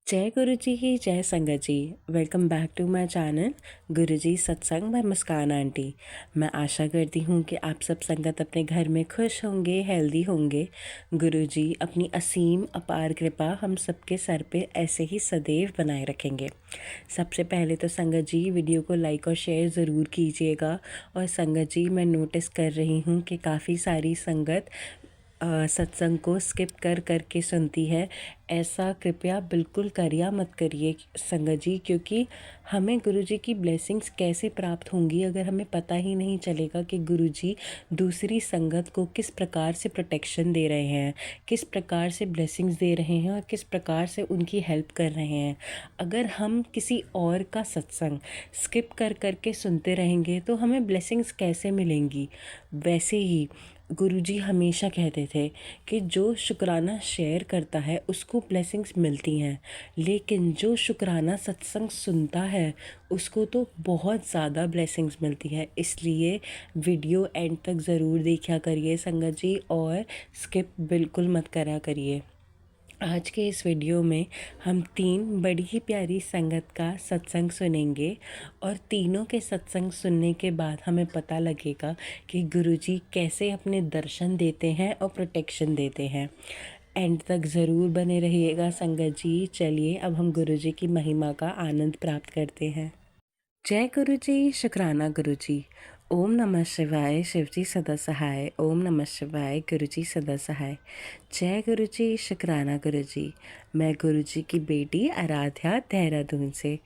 जय गुरु जी की जय संगत जी। Welcome back to my channel Guru ji सत्संग बाय मुस्कान आंटी। मैं आशा करती हूँ कि आप सब संगत अपने घर में खुश होंगे, हेल्दी होंगे। गुरु जी अपनी असीम अपार कृपा हम सबके सर पे ऐसे ही सदैव बनाए रखेंगे। सबसे पहले तो संगत जी वीडियो को लाइक और शेयर ज़रूर कीजिएगा। और संगत जी मैं नोटिस कर रही हूँ कि काफ़ी सारी संगत सत्संग को स्किप कर कर के सुनती है। ऐसा कृपया बिल्कुल करिया मत करिए संगत जी, क्योंकि हमें गुरुजी की ब्लेसिंग्स कैसे प्राप्त होंगी अगर हमें पता ही नहीं चलेगा कि गुरुजी दूसरी संगत को किस प्रकार से प्रोटेक्शन दे रहे हैं, किस प्रकार से ब्लेसिंग्स दे रहे हैं और किस प्रकार से उनकी हेल्प कर रहे हैं। अगर हम किसी और का सत्संग स्किप कर कर के सुनते रहेंगे तो हमें ब्लेसिंग्स कैसे मिलेंगी। वैसे ही गुरुजी हमेशा कहते थे कि जो शुक्राना शेयर करता है उसको ब्लेसिंग्स मिलती हैं, लेकिन जो शुक्राना सत्संग सुनता है उसको तो बहुत ज़्यादा ब्लेसिंग्स मिलती है। इसलिए वीडियो एंड तक ज़रूर देखा करिए संगत जी, और स्किप बिल्कुल मत करा करिए। आज के इस वीडियो में हम 3 बड़ी ही प्यारी संगत का सत्संग सुनेंगे और तीनों के सत्संग सुनने के बाद हमें पता लगेगा कि गुरुजी कैसे अपने दर्शन देते हैं और प्रोटेक्शन देते हैं। एंड तक ज़रूर बने रहिएगा संगत जी। चलिए अब हम गुरुजी की महिमा का आनंद प्राप्त करते हैं। जय गुरु जी, शुक्राना गुरु जी। ओम नमः शिवाय, शिवजी सदा सहाय। ओम नमः शिवाय, गुरु जी सदा सहाय। जय गुरु जी, शुक्राना गुरु जी। मैं गुरु जी की बेटी आराध्या देहरादून से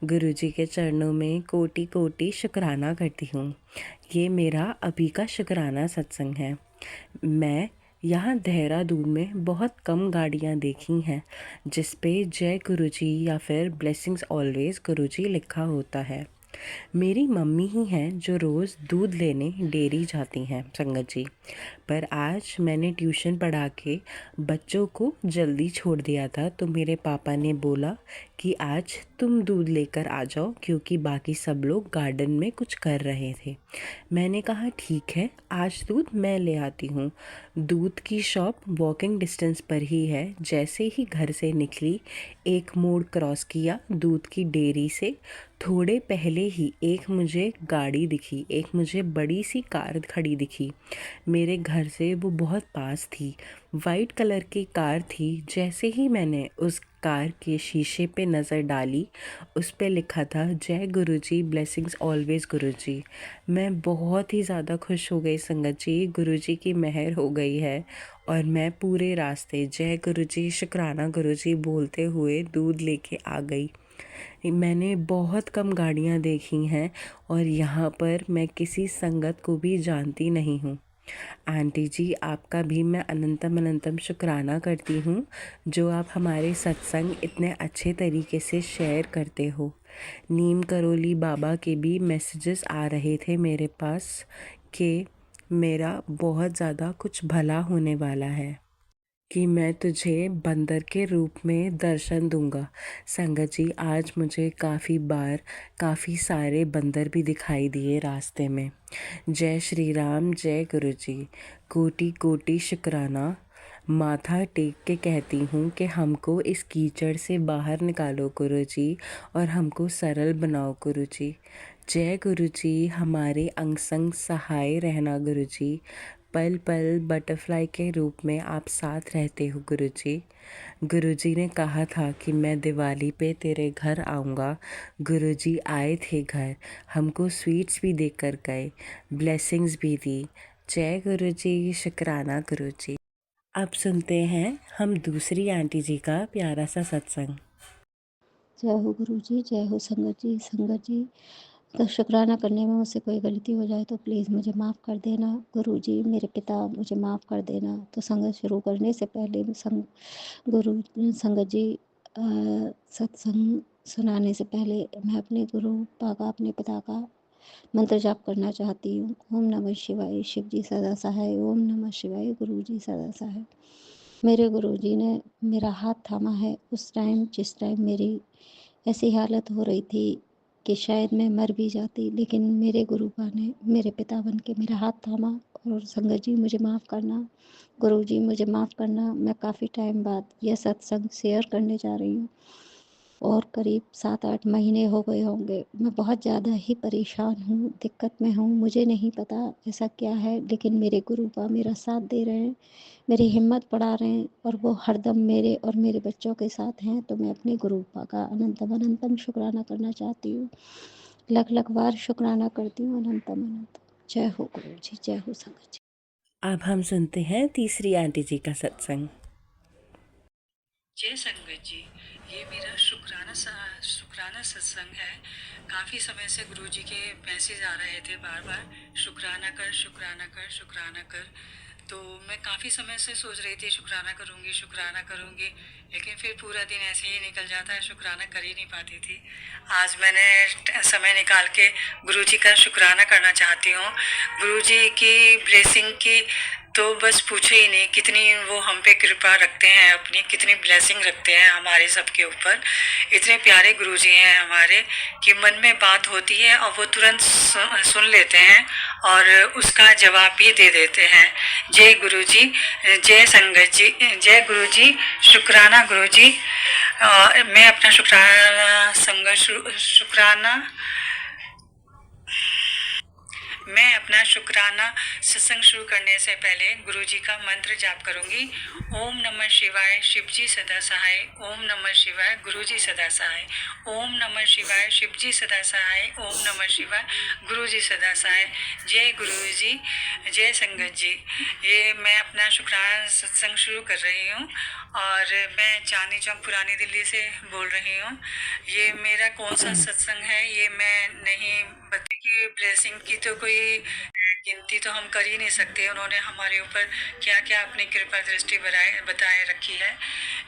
गुरु जी के चरणों में कोटि कोटि शुक्राना करती हूँ। ये मेरा अभी का शुक्राना सत्संग है। मैं यहाँ देहरादून में बहुत कम गाड़ियाँ देखी हैं जिस पे जय गुरुजी या फिर ब्लेसिंग्स ऑलवेज गुरुजी लिखा होता है। मेरी मम्मी ही हैं जो रोज़ दूध लेने डेयरी जाती हैं संगत जी। पर आज मैंने ट्यूशन पढ़ा के बच्चों को जल्दी छोड़ दिया था, तो मेरे पापा ने बोला कि आज तुम दूध लेकर आ जाओ, क्योंकि बाकी सब लोग गार्डन में कुछ कर रहे थे। मैंने कहा ठीक है, आज दूध मैं ले आती हूँ। दूध की शॉप वॉकिंग डिस्टेंस पर ही है। जैसे ही घर से निकली, एक मोड़ क्रॉस किया, दूध की डेयरी से थोड़े पहले ही एक मुझे गाड़ी दिखी, एक मुझे बड़ी सी कार खड़ी दिखी। मेरे घर से वो बहुत पास थी। वाइट कलर की कार थी। जैसे ही मैंने उस कार के शीशे पे नज़र डाली, उस पे लिखा था जय गुरुजी, ब्लेसिंग्स ऑलवेज गुरुजी। मैं बहुत ही ज़्यादा खुश हो गई संगत जी। गुरुजी की मेहर हो गई है और मैं पूरे रास्ते जय गुरुजी, शुक्राना गुरुजी बोलते हुए दूध लेके आ गई। मैंने बहुत कम गाड़ियाँ देखी हैं और यहाँ पर मैं किसी संगत को भी जानती नहीं हूँ। आंटी जी, आपका भी मैं अनंतम अनंतम शुक्राना करती हूँ जो आप हमारे सत्संग इतने अच्छे तरीके से शेयर करते हो। नीम करोली बाबा के भी मैसेजेस आ रहे थे मेरे पास कि मेरा बहुत ज़्यादा कुछ भला होने वाला है, कि मैं तुझे बंदर के रूप में दर्शन दूंगा। संगत जी, आज मुझे काफ़ी बार काफ़ी सारे बंदर भी दिखाई दिए रास्ते में। जय श्री राम, जय गुरु जी। कोटि कोटि शुक्राना। माथा टेक के कहती हूँ कि हमको इस कीचड़ से बाहर निकालो गुरु जी, और हमको सरल बनाओ गुरु जी। जय गुरु जी, हमारे अंग संग सहाय रहना गुरु जी। पल पल बटरफ्लाई के रूप में आप साथ रहते हो गुरु जी। गुरु जी ने कहा था कि मैं दिवाली पे तेरे घर आऊँगा। गुरु जी आए थे घर, हमको स्वीट्स भी देकर गए, ब्लेसिंग्स भी दी। जय गुरु जी, शुक्राना गुरु जी। अब सुनते हैं हम दूसरी आंटी जी का प्यारा सा सत्संग। जय हो गुरु जी, जय हो संगत जी। संगत जी, अगर शुक्राना करने में मुझसे कोई गलती हो जाए तो प्लीज़ मुझे माफ़ कर देना। गुरु जी, मेरे पिता, मुझे माफ़ कर देना। तो संगत शुरू करने से पहले गुरु संगत जी, सत्संग सुनाने से पहले मैं अपने गुरु पापा, अपने पिता का मंत्र जाप करना चाहती हूँ। ओम नमः शिवाय, शिव जी सदा सहाय। ओम नमः शिवाय, गुरु जी सदा सहाय। मेरे गुरुजी ने मेरा हाथ थामा है उस टाइम, जिस टाइम मेरी ऐसी हालत हो रही थी कि शायद मैं मर भी जाती, लेकिन मेरे गुरुपा ने मेरे पिता बन के मेरा हाथ थामा। और संगत जी, मुझे माफ़ करना। गुरुजी, मुझे माफ़ करना। मैं काफ़ी टाइम बाद यह सत्संग शेयर करने जा रही हूँ। और करीब 7-8 महीने हो गए होंगे। मैं बहुत ज़्यादा ही परेशान हूँ, दिक्कत में हूँ। मुझे नहीं पता ऐसा क्या है, लेकिन मेरे गुरुबा मेरा साथ दे रहे हैं, मेरी हिम्मत बढ़ा रहे हैं और वो हरदम मेरे और मेरे बच्चों के साथ हैं। तो मैं अपने गुरुबा का अनंतम अनंतम शुक्राना करना चाहती हूँ। लख-लख बार शुक्राना करती हूँ, अनंतम अनंतम। जय हो गुरु जी, जय हो संगत जी। अब हम सुनते हैं तीसरी आंटी जी का सत्संग। जय संगत जी, ये मेरा शुक्राना सत्संग है। काफ़ी समय से गुरु जी के मैसेज आ रहे थे बार बार, शुक्राना कर शुक्राना कर शुक्राना कर। तो मैं काफ़ी समय से सोच रही थी शुक्राना करूँगी, लेकिन फिर पूरा दिन ऐसे ही निकल जाता है, शुक्राना कर ही नहीं पाती थी। आज मैंने समय निकाल के गुरु जी का शुक्राना करना चाहती हूँ। गुरु जी की ब्लेसिंग की तो बस पूछो ही नहीं, कितनी वो हम पे कृपा रखते हैं, अपनी कितनी ब्लेसिंग रखते हैं हमारे सबके ऊपर। इतने प्यारे गुरुजी हैं हमारे कि मन में बात होती है और वो तुरंत सुन लेते हैं और उसका जवाब भी दे देते हैं। जय गुरुजी, जय संगत जी, जय गुरुजी, शुक्राना गुरुजी। मैं अपना शुक्राना मैं अपना शुक्राना सत्संग शुरू करने से पहले गुरु जी का मंत्र जाप करूंगी। ओम नमः शिवाय, शिव जी सदा सहाय। ओम नमः शिवाय, गुरु जी सदा सहाय। ओम नमः शिवाय, शिव जी सदा सहाय। ओम नमः शिवाय, गुरु जी सदा सहाय। जय गुरु जी, जय संगत जी। ये मैं अपना शुक्राना सत्संग शुरू कर रही हूँ और मैं चांदनी चौक पुरानी दिल्ली से बोल रही हूँ। ये मेरा कौन सा सत्संग है ये मैं नहीं बता की ब्लेसिंग की तो कोई गिनती तो हम कर ही नहीं सकते। उन्होंने हमारे ऊपर क्या क्या अपनी कृपा दृष्टि बताए रखी है।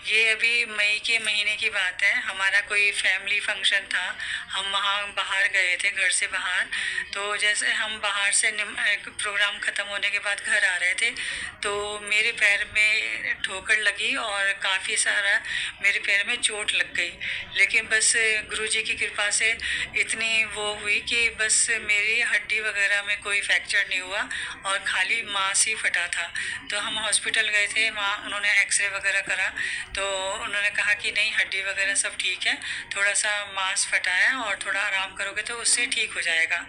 ये अभी मई के महीने की बात है, हमारा कोई फैमिली फंक्शन था। हम वहाँ बाहर गए थे, घर से बाहर। तो जैसे हम बाहर से प्रोग्राम ख़त्म होने के बाद घर आ रहे थे तो मेरे पैर में ठोकर लगी और काफ़ी सारा मेरे पैर में चोट लग गई। लेकिन बस गुरुजी की कृपा से इतनी वो हुई कि बस मेरी हड्डी वगैरह में कोई फ्रैक्चर नहीं हुआ और खाली मांस ही फटा था। तो हम हॉस्पिटल गए थे, वहाँ उन्होंने एक्सरे वगैरह करा तो उन्होंने कहा कि नहीं हड्डी वगैरह सब ठीक है, थोड़ा सा मांस फटा है और थोड़ा आराम करोगे तो उससे ठीक हो जाएगा।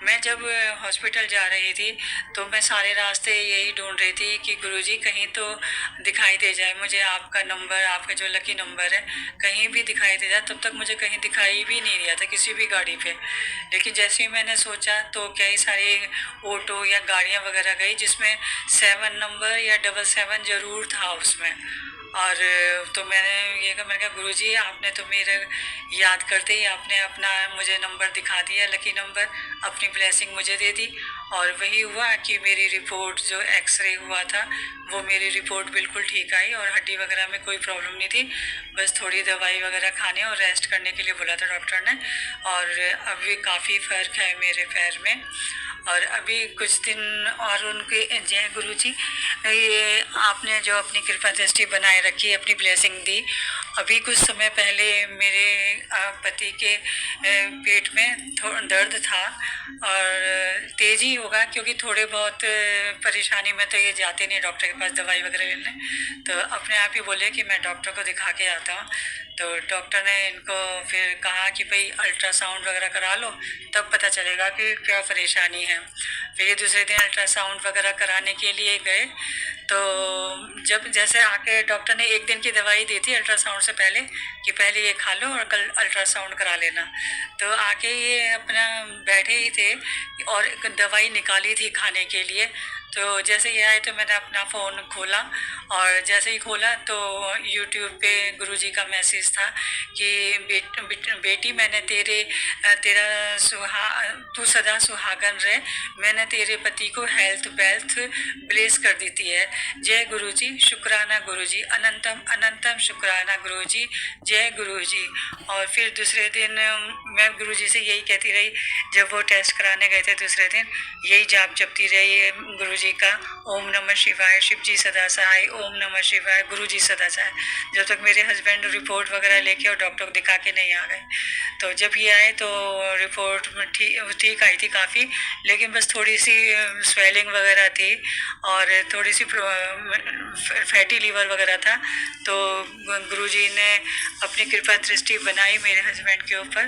मैं जब हॉस्पिटल जा रही थी तो मैं सारे रास्ते यही ढूंढ रही थी कि गुरुजी कहीं तो दिखाई दे जाए मुझे आपका नंबर, आपका जो लकी नंबर है कहीं भी दिखाई दे जाए। तब तक मुझे कहीं दिखाई भी नहीं दिया था किसी भी गाड़ी पे। लेकिन जैसे ही मैंने सोचा तो कई सारी ऑटो या गाड़ियाँ वगैरह गई जिसमें 7 नंबर या 777 ज़रूर था उसमें। और तो मैंने कहा गुरुजी आपने तो मेरे याद करते ही आपने अपना मुझे नंबर दिखा दिया, लकी नंबर, अपनी ब्लेसिंग मुझे दे दी। और वही हुआ कि मेरी रिपोर्ट जो एक्सरे हुआ था वो मेरी रिपोर्ट बिल्कुल ठीक आई और हड्डी वगैरह में कोई प्रॉब्लम नहीं थी। बस थोड़ी दवाई वगैरह खाने और रेस्ट करने के लिए बोला था डॉक्टर ने। और अभी काफ़ी फ़र्क है मेरे पैर में। और अभी कुछ दिन और उनके जय गुरु जी, ये आपने जो अपनी कृपा दृष्टि बनाए रखी, अपनी ब्लेसिंग दी। अभी कुछ समय पहले मेरे पति के पेट में दर्द था और तेज़ ही होगा क्योंकि थोड़े बहुत परेशानी में तो ये जाते नहीं डॉक्टर के पास दवाई वगैरह लेने। तो अपने आप ही बोले कि मैं डॉक्टर को दिखा के आता हूँ। तो डॉक्टर ने इनको फिर कहा कि भाई अल्ट्रासाउंड वगैरह करा लो, तब पता चलेगा कि क्या परेशानी है। फिर ये दूसरे दिन अल्ट्रासाउंड वगैरह कराने के लिए गए तो जब जैसे आके डॉक्टर ने एक दिन की दवाई दी थी अल्ट्रासाउंड से पहले कि पहले ये खा लो और कल अल्ट्रासाउंड करा लेना। तो आके ये अपना बैठे ही थे और एक दवाई निकाली थी खाने के लिए। तो जैसे ये आए तो मैंने अपना फ़ोन खोला और जैसे ही खोला तो यूट्यूब पे गुरुजी का मैसेज था कि बेटी मैंने तेरा तू सदा सुहागन रहे, मैंने तेरे पति को हेल्थ वेल्थ ब्लेस कर देती है। जय गुरुजी, शुक्राना गुरुजी, अनंतम अनंतम शुक्राना गुरुजी, जय गुरुजी। और फिर दूसरे दिन मैं गुरुजी से यही कहती रही, जब वो टेस्ट कराने गए थे दूसरे दिन यही जाप जपती रही गुरुजी गुरुजी का ओम नमः शिवाय, शिव जी सदा सहाय, ओम नमः शिवाय, गुरुजी सदा सहाय। जब तक मेरे हस्बैंड रिपोर्ट वगैरह लेके और डॉक्टर को दिखा के नहीं आ गए, तो जब ये आए तो रिपोर्ट में ठीक आई थी काफ़ी, लेकिन बस थोड़ी सी स्वेलिंग वगैरह थी और थोड़ी सी फैटी लीवर वगैरह था। तो गुरुजी ने अपनी कृपा दृष्टि बनाई मेरे हस्बैंड के ऊपर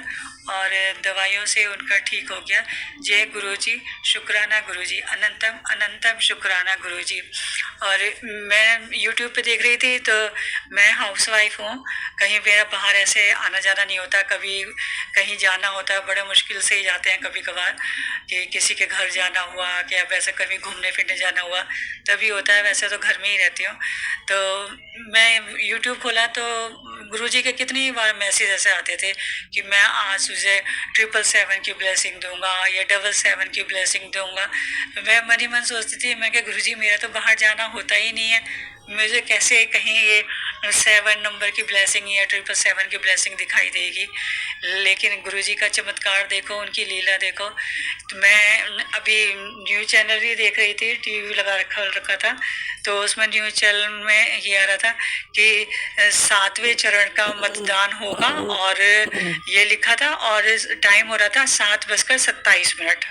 और दवाइयों से उनका ठीक हो गया। जय गुरुजी, शुक्राना गुरुजी, अनंतम अनंतम शुक्राना गुरुजी। और मैं यूट्यूब पे देख रही थी, तो मैं हाउसवाइफ हूँ, कहीं मेरा बाहर ऐसे आना जाना नहीं होता। कभी कहीं जाना होता है बड़े मुश्किल से ही जाते हैं, कभी कभार कि किसी के घर जाना हुआ कि अब ऐसे कभी घूमने फिरने जाना हुआ तभी होता है, वैसे तो घर में ही रहती हूँ। तो मैं यूट्यूब खोला तो गुरुजी के कितनी बार मैसेज ऐसे आते थे कि मैं आज तुझे 777 की ब्लेसिंग दूंगा या 777 की ब्लेसिंग दूंगा। मैं मन ही मन सोचती थी, मैं क्या गुरुजी मेरा तो बाहर जाना होता ही नहीं है, मुझे कैसे कहीं ये 7 नंबर की ब्लेसिंग या 777 की ब्लेसिंग दिखाई देगी। लेकिन गुरुजी का चमत्कार देखो, उनकी लीला देखो। तो मैं अभी न्यूज़ चैनल भी देख रही थी, टीवी लगा रखा था, तो उसमें न्यूज़ चैनल में ये आ रहा था कि 7वें चरण का मतदान होगा और ये लिखा था और टाइम हो रहा था 7:27।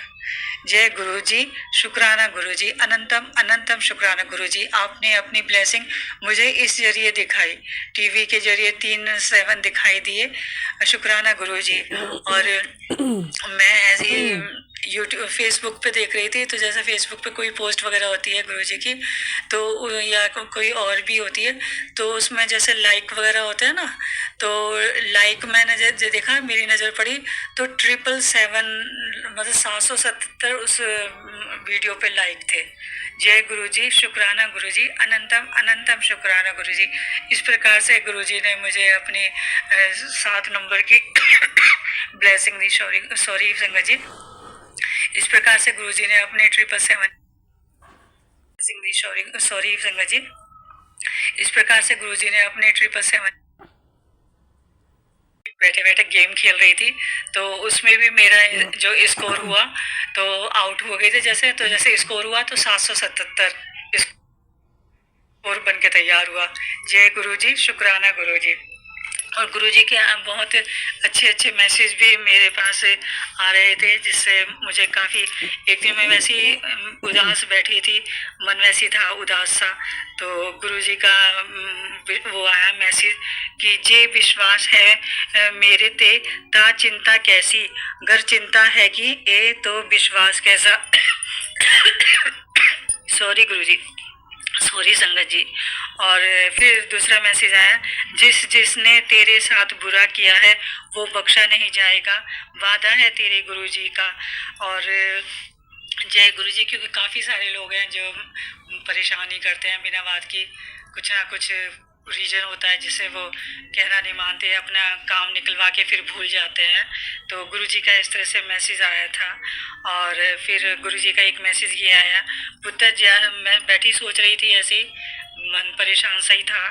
जय गुरुजी, शुक्राना गुरुजी, अनंतम अनंतम शुक्राना गुरुजी। आपने अपनी ब्लेसिंग मुझे इस जरिए दिखाई, टीवी के जरिए 3-7 दिखाई दिए, शुक्राना गुरुजी। और मैं ऐसी यूट्यूब फेसबुक पे देख रही थी, तो जैसे फेसबुक पे कोई पोस्ट वगैरह होती है गुरुजी की, तो या कोई और भी होती है, तो उसमें जैसे लाइक वगैरह होते हैं ना, तो लाइक मैंने देखा, मेरी नज़र पड़ी तो 777 मतलब 777 उस वीडियो पे लाइक थे। जय गुरुजी, शुक्राना गुरुजी, अनंतम अनंतम शुक्राना गुरुजी। इस प्रकार से गुरुजी ने मुझे अपनी 7 नंबर की ब्लेसिंग दी। सॉरी संगत जी। इस प्रकार से गुरुजी ने अपने 777 सॉरी संगत जी। इस प्रकार से गुरुजी ने अपने 777 बैठे बैठे गेम खेल रही थी, तो उसमें भी मेरा जो स्कोर हुआ तो आउट हो गए थे। जैसे स्कोर हुआ तो 777 स्कोर बन के तैयार हुआ। जय गुरुजी, शुक्राना गुरुजी। और गुरुजी के बहुत अच्छे अच्छे मैसेज भी मेरे पास आ रहे थे, जिससे मुझे काफ़ी, एक दिन मैं वैसी उदास बैठी थी, मन वैसी था उदास सा, तो गुरुजी का वो आया मैसेज कि जे विश्वास है मेरे ते ता चिंता कैसी, घर चिंता है कि ए तो विश्वास कैसा। सॉरी गुरुजी, सॉरी संगत जी। और फिर दूसरा मैसेज आया, जिसने तेरे साथ बुरा किया है वो बख्शा नहीं जाएगा, वादा है तेरे गुरुजी का। और जय गुरुजी, क्योंकि काफ़ी सारे लोग हैं जो परेशानी करते हैं बिना बात की, कुछ ना कुछ रीजन होता है जिससे वो कहना नहीं मानते, अपना काम निकलवा के फिर भूल जाते हैं। तो गुरुजी का इस तरह से मैसेज आया था। और फिर गुरुजी का एक मैसेज ये आया, पुत्र मैं बैठी सोच रही थी, ऐसे ही मन परेशान सही था,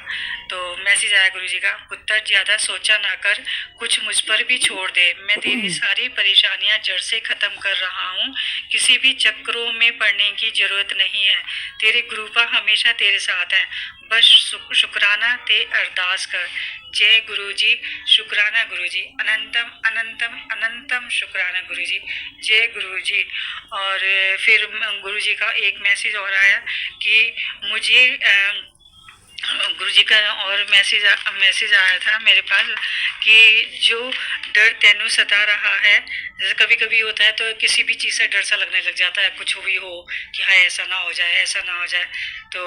तो मैसेज आया गुरुजी का, पुत्र ज़्यादा सोचा ना कर, कुछ मुझ पर भी छोड़ दे, मैं तेरी सारी परेशानियां जड़ से ख़त्म कर रहा हूँ, किसी भी चक्रों में पड़ने की ज़रूरत नहीं है, तेरे गुरुपा हमेशा तेरे साथ हैं, बस शुक्राना ते अरदास कर। जय गुरुजी, शुक्राना गुरुजी, अनंतम अनंतम अनंतम शुक्राना गुरुजी। जय गुरुजी। और फिर गुरुजी का एक मैसेज और आया कि मुझे गुरुजी का और मैसेज आया था मेरे पास कि जो डर तेनू सता रहा है, जैसे कभी कभी होता है तो किसी भी चीज़ से डर सा लगने लग जाता है, कुछ भी हो कि हाँ ऐसा ना हो जाए, ऐसा ना हो जाए, तो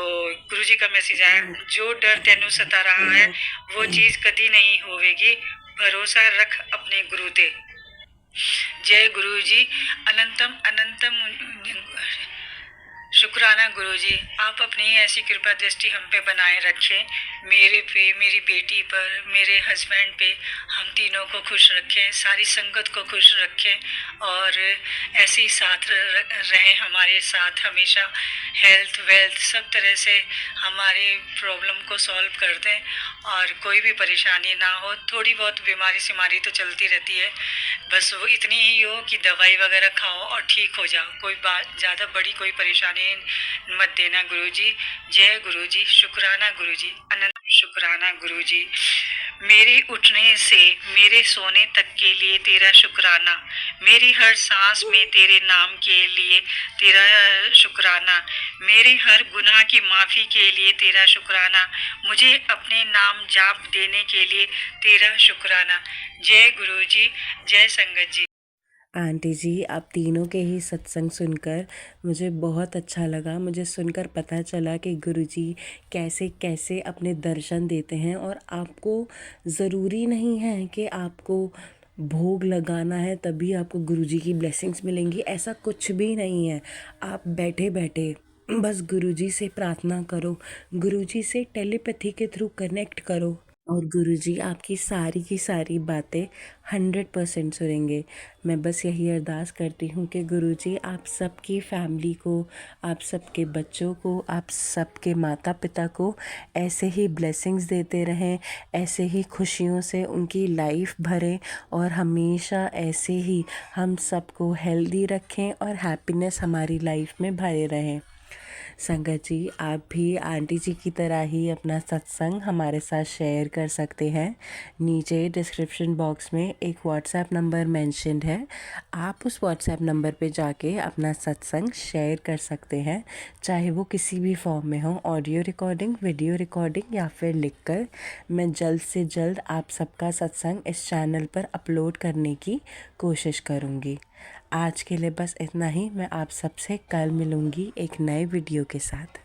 गुरुजी का मैसेज आया, जो डर तेनू सता रहा है वो चीज़ कभी नहीं होवेगी, भरोसा रख अपने गुरु ते। जय गुरुजी, अनंतम अनंतम शुक्राना गुरुजी। आप अपनी ऐसी कृपा दृष्टि हम पे बनाए रखें, मेरे पे, मेरी बेटी पर, मेरे हस्बैंड पे, हम तीनों को खुश रखें, सारी संगत को खुश रखें और ऐसे ही साथ रहें हमारे साथ हमेशा, हेल्थ वेल्थ सब तरह से हमारी प्रॉब्लम को सॉल्व कर दें और कोई भी परेशानी ना हो। थोड़ी बहुत बीमारी सिमारी तो चलती रहती है, बस वो इतनी ही हो कि दवाई वगैरह खाओ और ठीक हो जाओ, कोई बात ज़्यादा बड़ी कोई परेशानी मत देना गुरुजी। जय गुरुजी, शुक्राना गुरुजी, अनंत शुक्राना गुरुजी। मेरे उठने से मेरे सोने तक के लिए तेरा शुक्राना, मेरी हर सांस में तेरे नाम के लिए तेरा शुक्राना, मेरे हर गुनाह की माफ़ी के लिए तेरा शुक्राना, मुझे अपने नाम जाप देने के लिए तेरा शुक्राना। जय गुरुजी, जय संगत जी। आंटी जी, आप तीनों के ही सत्संग सुनकर मुझे बहुत अच्छा लगा। मुझे सुनकर पता चला कि गुरुजी कैसे कैसे अपने दर्शन देते हैं, और आपको ज़रूरी नहीं है कि आपको भोग लगाना है तभी आपको गुरुजी की ब्लेसिंग्स मिलेंगी। ऐसा कुछ भी नहीं है। आप बैठे बैठे बस गुरुजी से प्रार्थना करो, गुरुजी से टेलीपैथी के थ्रू कनेक्ट करो, और गुरुजी आपकी सारी की सारी बातें 100% सुनेंगे। मैं बस यही अरदास करती हूँ कि गुरुजी आप सबकी फैमिली को, आप सबके बच्चों को, आप सबके माता पिता को ऐसे ही ब्लेसिंग्स देते रहें, ऐसे ही खुशियों से उनकी लाइफ भरें, और हमेशा ऐसे ही हम सबको हेल्दी रखें और हैप्पीनेस हमारी लाइफ में भरे रहें। संगत जी, आप भी आंटी जी की तरह ही अपना सत्संग हमारे साथ शेयर कर सकते हैं। नीचे डिस्क्रिप्शन बॉक्स में एक व्हाट्सएप नंबर मेंशन्ड है। आप उस व्हाट्सएप नंबर पे जाके अपना सत्संग शेयर कर सकते हैं, चाहे वो किसी भी फॉर्म में हो, ऑडियो रिकॉर्डिंग, वीडियो रिकॉर्डिंग, या फिर लिखकर। मैं जल्द से जल्द आप सबका सत्संग इस चैनल पर अपलोड करने की कोशिश करूँगी। आज के लिए बस इतना ही। मैं आप सबसे कल मिलूँगी एक नए वीडियो के साथ।